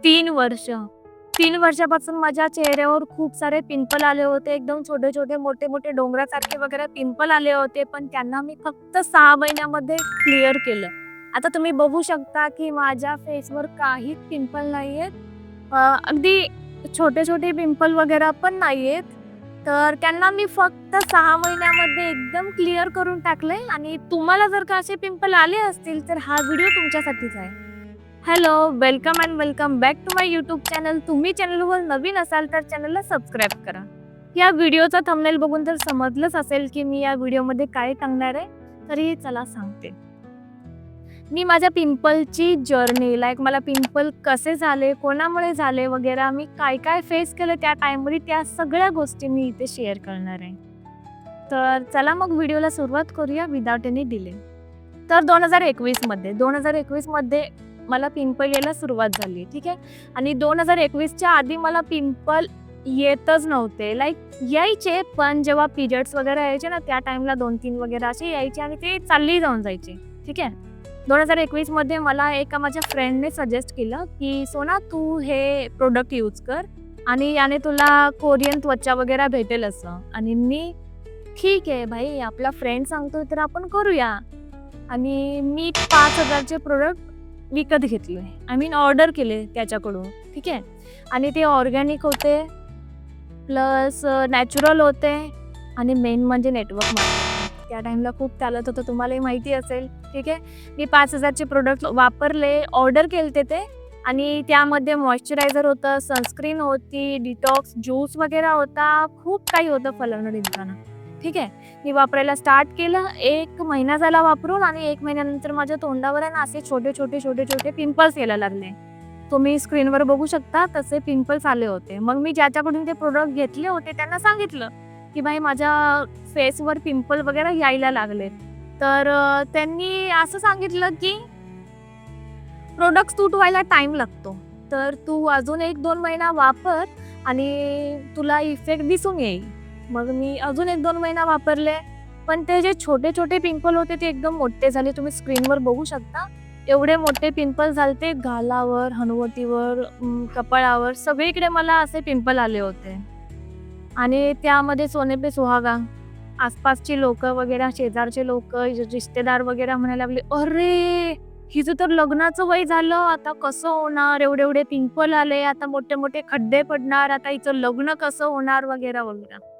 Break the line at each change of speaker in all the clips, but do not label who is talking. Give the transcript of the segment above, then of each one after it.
3 वर्ष. 3 वर्षापासून माझ्या चेहऱ्यावर खूप सारे पिंपल आले होते. एकदम छोटे-छोटे, मोठे-मोठे डोंगरासारखे वगैरे पिंपल आले होते. पण त्यांना मी फक्त 6 महिन्यामध्ये क्लिअर केलं. आता तुम्ही बघू शकता, की माझ्या फेसवर काहीच पिंपल नाहीयेत. अगदी छोटे-छोटे पिंपल वगैरे पण नाहीयेत. तर त्यांना मी फक्त 6 महिन्यामध्ये एकदम क्लिअर करून टाकलंय आणि तुम्हाला जर का असे पिंपल आले असतील, तर हा व्हिडिओ तुमच्यासाठीच आहे. Hello, welcome and welcome back to my YouTube channel. तुम्ही चॅनलवर नवीन असाल तर चॅनलला सबस्क्राईब करा. या व्हिडिओचा थंबनेल बघून तर समजलंच असेल की मी या व्हिडिओमध्ये काय सांगणार आहे. तरी चला सांगते. मी माझ्या पिंपलची जर्नी मला पिंपल कसे झाले, कोणामुळे झाले वगैरे, मी काय काय फेस केलं त्या टाईममध्ये, त्या सगळ्या गोष्टी मी इथे शेअर करणार आहे. तर चला मग व्हिडिओला सुरुवात करूया विदाउट एनी डिले. तर 2021मध्ये मला पिंपल यायला सुरुवात झाली, ठीक आहे. आणि 2021च्या आधी मला पिंपल येतच नव्हते. यायचे, पण जेव्हा पिरियड्स वगैरे यायचे ना, त्या टाइमला 2-3 वगैरे असे यायचे आणि ते चालली जाऊन जायचे, ठीक आहे. 2021मध्ये मला एका माझ्या फ्रेंडने सजेस्ट केलं की सोना, तू हे प्रोडक्ट यूज कर आणि याने तुला कोरियन त्वचा वगैरे भेटेल असं. आणि मी ठीक आहे भाई, आपला फ्रेंड सांगतोय तर आपण करूया. आणि मी 5,000चे प्रोडक्ट विकत घेतले, ऑर्डर केले त्याच्याकडून, ठीक आहे. आणि ते ऑर्गॅनिक होते, प्लस नॅचरल होते आणि मेन म्हणजे नेटवर्क मार्केटिंग त्या टाईमला खूप चालत होतं, तुम्हालाही माहिती असेल, ठीक आहे. मी 5,000चे प्रोडक्ट वापरले, ऑर्डर केले ते. आणि त्यामध्ये मॉइश्चरायझर होतं, सनस्क्रीन होती, डिटॉक्स ज्यूस वगैरे होता, खूप काही होतं फलानं ढिमकानं, ठीक आहे. मी वापरायला स्टार्ट केलं. 1 महिना झाला वापरून आणि 1 महिन्यानंतर माझ्या तोंडावर आहे ना असे छोटे-छोटे पिंपल्स यायला लागले. तुम्ही स्क्रीनवर बघू शकता तसे पिंपल्स आले होते. मग मी ज्याच्याकडून ते प्रोडक्ट घेतले होते त्यांना सांगितलं की भाई, माझ्या फेसवर पिंपल वगैरे यायला लागलेत. तर त्यांनी असं सांगितलं की प्रोडक्ट सूट व्हायला टाईम लागतो, तर तू अजून 1-2 महिना वापर आणि तुला इफेक्ट दिसून येईल. मग मी अजून 1-2 महिना वापरले, पण ते जे छोटे-छोटे पिंपल होते ते एकदम मोठे झाले. तुम्ही स्क्रीनवर बघू शकता, एवढे मोठे पिंपल झालते गालावर, हनुवटीवर, कपाळावर, सगळीकडे मला असे पिंपल आले होते. आणि त्यामध्ये सोने पे सुहागा, आसपासची लोकं वगैरे, शेजारचे लोकं, रिश्तेदार वगैरे म्हणायला लागले, "अरे, हिचं तर लग्नाचं वय झालं, आता कसं होणार? एवढे-एवढे पिंपल आले, आता मोठे-मोठे खड्डे पडणार, आता हिचं लग्न कसं होणार?" वगैरे वगैरे.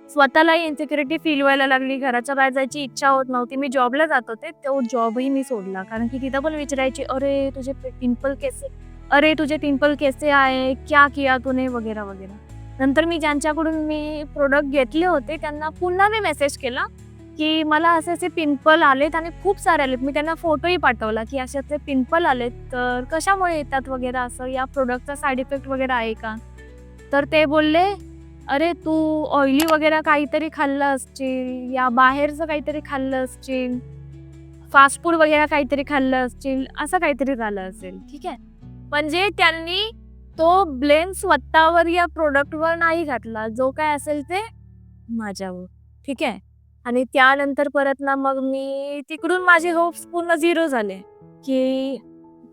स्वतःलाही इन्सिक्युरिटी फील व्हायला लागली. घराच्या बाहेर जायची इच्छा होत नव्हती. मी जॉबला जात होते, तो जॉबही मी सोडला. कारण की तिथं पण विचारायची, "अरे, तुझे पिंपल कैसे अरे, तुझे पिंपल कैसे आए? क्या किया तूने?" वगैरे वगैरे. नंतर मी ज्यांच्याकडून मी प्रोडक्ट घेतले होते त्यांना पुन्हा मी मेसेज केला की मला असे पिंपल आलेत आणि खूप सारे आलेत. मी त्यांना फोटोही पाठवला की असे पिंपल आलेत, तर कशामुळे येतात वगैरे, असं या प्रोडक्टचा साईड इफेक्ट वगैरे आहे का? तर ते बोलले, "अरे, तू ऑइली वगैरे काहीतरी खाल्लं असशील, या बाहेरचं काहीतरी खाल्लं असशील, फास्ट फूड वगैरे काहीतरी खाल्लं असशील, असं काहीतरी झालं असेल." ठीक आहे. म्हणजे त्यांनी तो ब्लेम स्वतःवर या प्रोडक्टवर नाही घातला, जो काय असेल ते माझ्यावर, ठीक आहे. आणि त्यानंतर परत ना मग मी तिकडून माझे होप्स पूर्ण झिरो झाले, की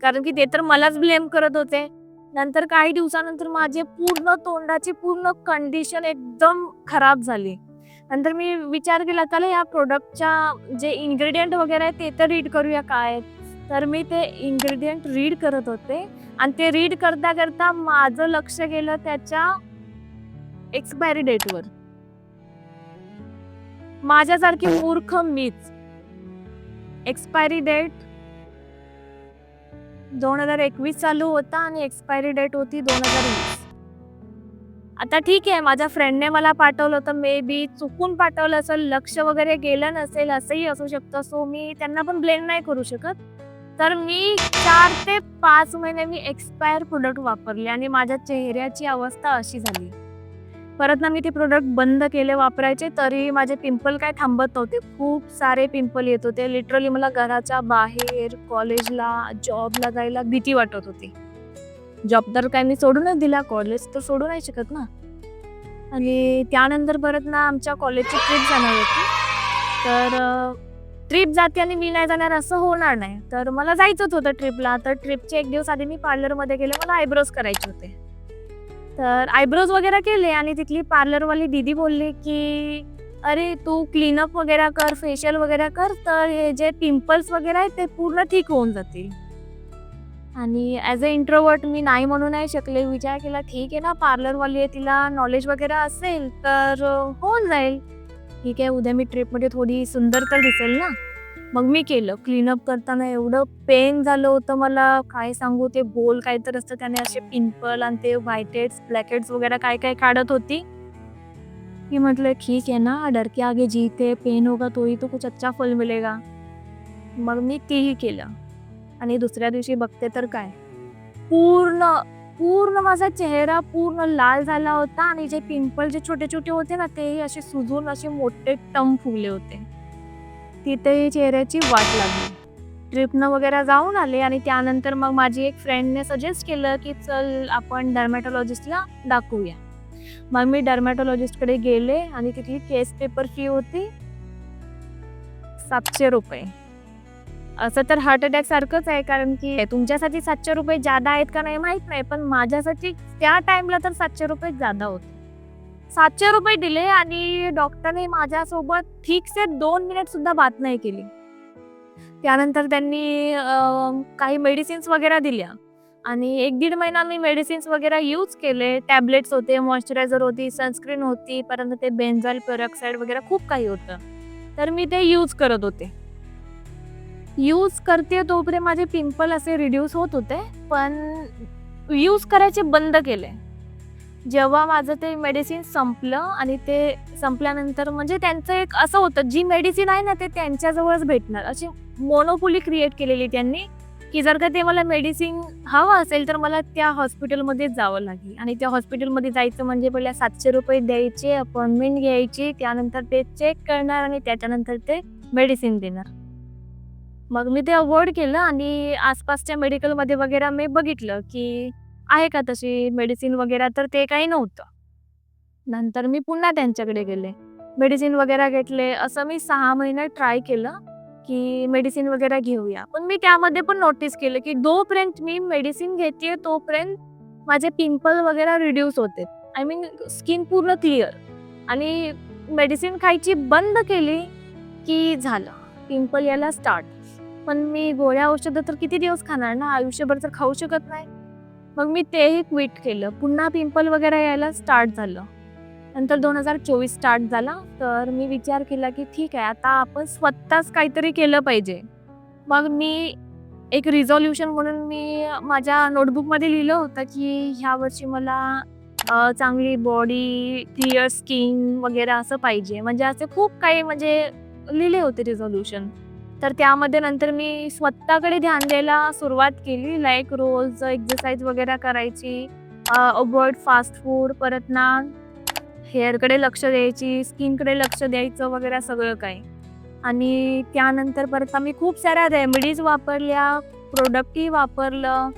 कारण की ते तर मलाच ब्लेम करत होते. नंतर काही दिवसानंतर माझे पूर्ण तोंडाची पूर्ण कंडिशन एकदम खराब झाली. नंतर मी विचार केला, चला या प्रोडक्टच्या जे इन्ग्रेडियंट वगैरे आहे ते तर रीड करूया काय. तर मी ते इन्ग्रेडियंट रीड करत होते आणि ते रीड करता करता माझं लक्ष गेलं त्याच्या एक्सपायरी डेटवर. माझ्यासारखी मूर्ख मीच. एक्सपायरी डेट 2021 चालू होता आणि एक्सपायरी डेट होती 2020. आता ठीक आहे, माझ्या फ्रेंडने मला पाठवलं होतं, मे बी चुकून पाठवलं असेल, लक्ष वगैरे गेलं नसेल, असंही असू शकतं. सो मी त्यांना पण ब्लेम नाही करू शकत. तर मी 4 ते 5 महिने मी एक्सपायर प्रोडक्ट वापरले आणि माझ्या चेहऱ्याची अवस्था अशी झाली. परत ना मी ते प्रोडक्ट बंद केले वापरायचे, तरी माझे पिंपल काय थांबत नव्हते. खूप सारे पिंपल येत होते. लिटरली मला घराच्या बाहेर, कॉलेजला, जॉबला जायला भीती वाटत होती. जॉब तर काय मी सोडूनच दिला, कॉलेज तर सोडू नाही शकत ना. आणि त्यानंतर परत ना आमच्या कॉलेजची ट्रिप जाणार होती. तर ट्रिप जाते आणि मी नाही जाणार असं होणार नाही. तर मला जायचंच होतं ट्रिपला. तर ट्रिपचे 1 दिवस आधी मी पार्लरमध्ये गेले. मला आयब्रोज करायचे होते. तर आयब्रोज वगैरे केले आणि तिथली पार्लरवाली दीदी बोलली, की "अरे, तू क्लीनअप वगैरे कर, फेशियल वगैरे कर, तर हे जे पिंपल्स वगैरे आहेत ते पूर्ण ठीक होऊन जातील." आणि ॲज अ इंट्रोव्हर्ट मी नाही म्हणू नाही शकले. विचार केला, ठीक आहे ना, पार्लरवाली आहे, तिला नॉलेज वगैरे असेल तर होऊन जाईल. ठीक आहे, उद्या मी ट्रिपमध्ये थोडी सुंदर तर दिसेल ना. मग मी केलं. क्लीनअप करताना एवढं पेन झालं होतं मला, काय सांगू. ते बोल काहीतरी असतं त्याने असे पिंपल आणि ते व्हाईट हेड्स, ब्लॅक हेड्स वगैरे काय काय काढत होती. मी म्हटलं, ठीक आहे ना, डर के आगे जीत है, पेन होगा तो ही तो कुछ अच्छा फल मिलेगा. मग मी तेही केलं आणि दुसऱ्या दिवशी बघते तर काय, पूर्ण पूर्ण माझा चेहरा पूर्ण लाल झाला होता आणि जे पिंपल जे छोटे-छोटे होते ना, तेही असे सुजून असे मोठे टम्प फुगले होते. तिथेही चेहऱ्याची वाट लागली. ट्रिपनं वगैरे जाऊन आले आणि त्यानंतर मग माझी एक फ्रेंडने सजेस्ट केलं, की चल आपण डर्मॅटॉलॉजिस्टला दाखवूया. मग मी डर्मॅटॉलॉजिस्टकडे गेले आणि तिथली केस पेपर फी होती ₹700. असं तर हार्ट अटॅक सारखंच आहे, कारण की तुमच्यासाठी ₹700 जादा आहेत का नाही माहित नाही, पण माझ्यासाठी त्या टाइमला तर ₹700 जादा होते. ₹700 दिले आणि डॉक्टरने माझ्यासोबत ठीकसे 2 मिनिट सुद्धा बात नाही केली. त्यानंतर त्यांनी काही मेडिसिन्स वगैरे दिल्या आणि 1-1.5 महिना मी मेडिसिन्स वगैरे यूज केले. टॅब्लेट्स होते, मॉइश्चरायझर होती, सनस्क्रीन होती, परत ते बेन्झॉइल पेरॉक्साईड वगैरे खूप काही होतं. तर मी ते यूज करत होते. यूज करते तोपर्यंत माझे पिंपल असे रिड्यूस होत होते, पण यूज करायचे बंद केले. जेव्हा माझं ते मेडिसिन संपलं आणि ते संपल्यानंतर म्हणजे त्यांचं एक असं होतं, जी मेडिसिन आहे ना ते त्यांच्याजवळच भेटणार, अशी मोनोपोली क्रिएट केलेली त्यांनी, की जर का ते मला मेडिसिन हवं असेल तर मला त्या हॉस्पिटलमध्येच जावं लागेल आणि त्या हॉस्पिटलमध्ये जायचं म्हणजे पहिल्या ₹700 द्यायचे, अपॉइंटमेंट घ्यायची, त्यानंतर ते चेक करणार आणि त्याच्यानंतर ते मेडिसिन देणार. मग मी ते अव्हॉइड केलं आणि आसपासच्या मेडिकलमध्ये वगैरे मी बघितलं, की आहे का तशी मेडिसिन वगैरे, तर ते काही नव्हतं. नंतर मी पुन्हा त्यांच्याकडे गेले. मेडिसिन वगैरे घेतले. असं मी 6 महिने ट्राय केलं, की मेडिसिन वगैरे घेऊया. पण मी त्यामध्ये पण नोटीस केलं, की जोपर्यंत मी मेडिसिन घेतेय तोपर्यंत माझे पिंपल वगैरे रिड्यूस होते. आय मीन स्किन पूर्ण क्लिअर. आणि मेडिसिन खायची बंद केली, की झालं पिंपल यायला स्टार्ट. पण मी गोळ्या औषधं तर किती दिवस खाणार ना, आयुष्यभर तर खाऊ शकत नाही. मग मी तेही क्विट केलं. पुन्हा पिंपल वगैरे यायला स्टार्ट झालं. नंतर 2024 स्टार्ट झाला. तर मी विचार केला, की ठीक आहे, आता आपण स्वतःच काहीतरी केलं पाहिजे. मग मी एक रिझोल्यूशन म्हणून मी माझ्या नोटबुकमध्ये लिहिलं होतं, की ह्या वर्षी मला चांगली बॉडी, क्लिअर स्किन वगैरे असं पाहिजे. म्हणजे असे खूप काही म्हणजे लिहिले होते रिझोल्यूशन. तर त्यामध्ये नंतर मी स्वतःकडे ध्यान द्यायला सुरुवात केली. लाईक रोज एक्सरसाइज वगैरे करायची, अव्हॉइड फास्ट फूड, परत ना हेअरकडे लक्ष द्यायची, स्किनकडे लक्ष द्यायचं वगैरे सगळं काही. आणि त्यानंतर परत आम्ही खूप साऱ्या रेमेडीज वापरल्या, प्रोडक्टही वापरलं.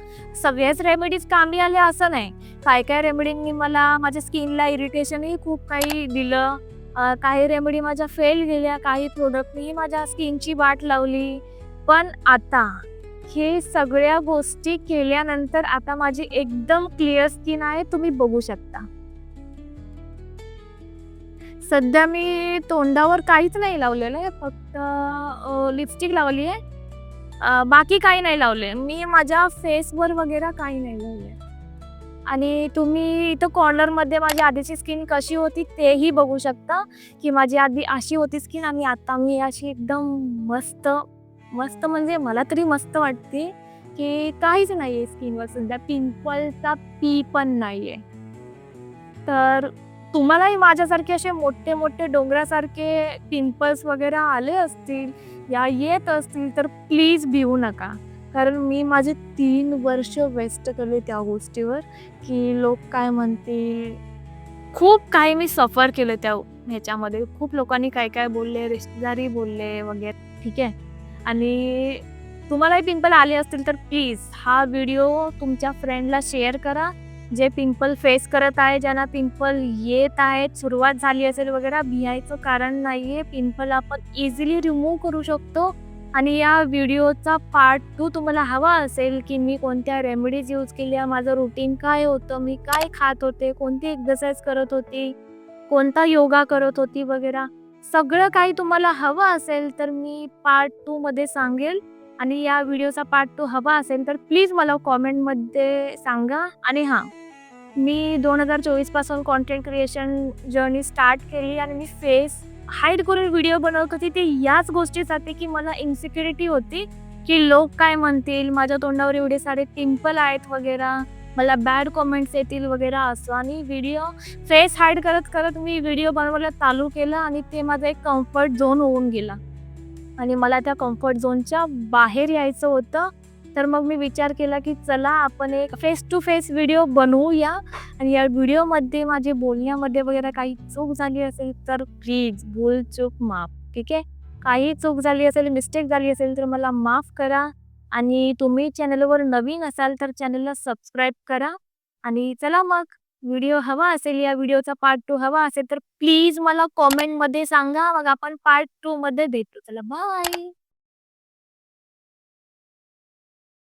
सगळ्याच रेमेडीज कामी आल्या असं नाही. काय-काय रेमेडींनी मला माझ्या स्किनला इरिटेशनही खूप काही दिलं. काही रेमेडी माझ्या फेल गेल्या, काही प्रोडक्टनीही माझ्या स्किनची वाट लावली. पण आता हे सगळ्या गोष्टी केल्यानंतर आता माझी एकदम क्लिअर स्किन आहे, तुम्ही बघू शकता. सध्या मी तोंडावर काहीच नाही लावलेलं आहे, फक्त लिपस्टिक लावली आहे. बाकी काही नाही लावले. मी माझ्या फेसवर वगैरे काही नाही लावले. आणि तुम्ही इथं कॉर्नरमध्ये माझी आधीची स्किन कशी होती तेही बघू शकता, की माझी आधी अशी होती स्किन आणि आता मी अशी एकदम मस्त, मस्त म्हणजे मला तरी मस्त वाटते, की काहीच नाही आहे स्किनवर सध्या. पिंपलचा पी पण नाही आहे. तर तुम्हालाही माझ्यासारखे असे मोठे-मोठे डोंगरासारखे पिंपल्स वगैरे आले असतील या येत असतील तर प्लीज भिवू नका. कारण मी माझे 3 वर्ष वेस्ट केले त्या गोष्टीवर, की लोक काय म्हणतील. खूप काही मी सफर केलं त्या ह्याच्यामध्ये. खूप लोकांनी काय-काय बोलले, रिश्तेदारही बोलले वगैरे, ठीक आहे. आणि तुम्हालाही पिंपल आले असतील तर प्लीज हा व्हिडिओ तुमच्या फ्रेंडला शेअर करा जे पिंपल फेस करत आहे, ज्यांना पिंपल येत आहेत, सुरुवात झाली असेल वगैरे, भियायचं कारण नाहीये. पिंपल आपण इझिली रिमूव्ह करू शकतो. आणि या व्हिडिओचा पार्ट 2 तुम्हाला हवा असेल, की मी कोणत्या रेमेडीज यूज केल्या, माझं रुटीन काय होतं, मी काय खात होते, कोणती एक्सरसाइज करत होती, कोणता योगा करत होती वगैरे, सगळं काही तुम्हाला हवं असेल तर मी पार्ट 2 मध्ये सांगेल. आणि या व्हिडिओचा पार्ट 2 हवा असेल तर प्लीज मला कॉमेंटमध्ये सांगा. आणि हां, मी 2024 पासून कंटेंट क्रिएशन जर्नी स्टार्ट केली आणि मी फेस हाईड करून व्हिडिओ बनवत होती. ते याच गोष्टीसाठी की मला इन्सिक्युरिटी होती, की लोक काय म्हणतील, माझ्या तोंडावर एवढे सारे पिंपल आहेत वगैरे, मला बॅड कमेंट्स येतील वगैरे असं. आणि व्हिडिओ फेस हाईड करत करत मी व्हिडिओ बनवायला चालू केलं आणि ते माझं एक कम्फर्ट झोन होऊन गेला. आणि मला त्या कम्फर्ट झोनच्या बाहेर यायचं होतं. तर मग मी विचार केला, की चला आपण एक फेस टू फेस व्हिडिओ बनवूया. आणि या व्हिडिओमध्ये माझे बोलण्यामध्ये वगैरे काही चूक झाली असेल तर प्लीज भूल-चूक माफ. ठीक आहे. काही चूक झाली असेल, मिस्टेक झाली असेल तर मला माफ करा. आणि तुम्ही चॅनलवर नवीन असाल तर चॅनलला सबस्क्राईब करा. आणि चला मग, व्हिडिओ हवा असेल, या व्हिडिओचा पार्ट 2 हवा असेल तर प्लीज मला कमेंटमध्ये सांगा. मग आपण पार्ट 2 मध्ये भेटू. चला बाय.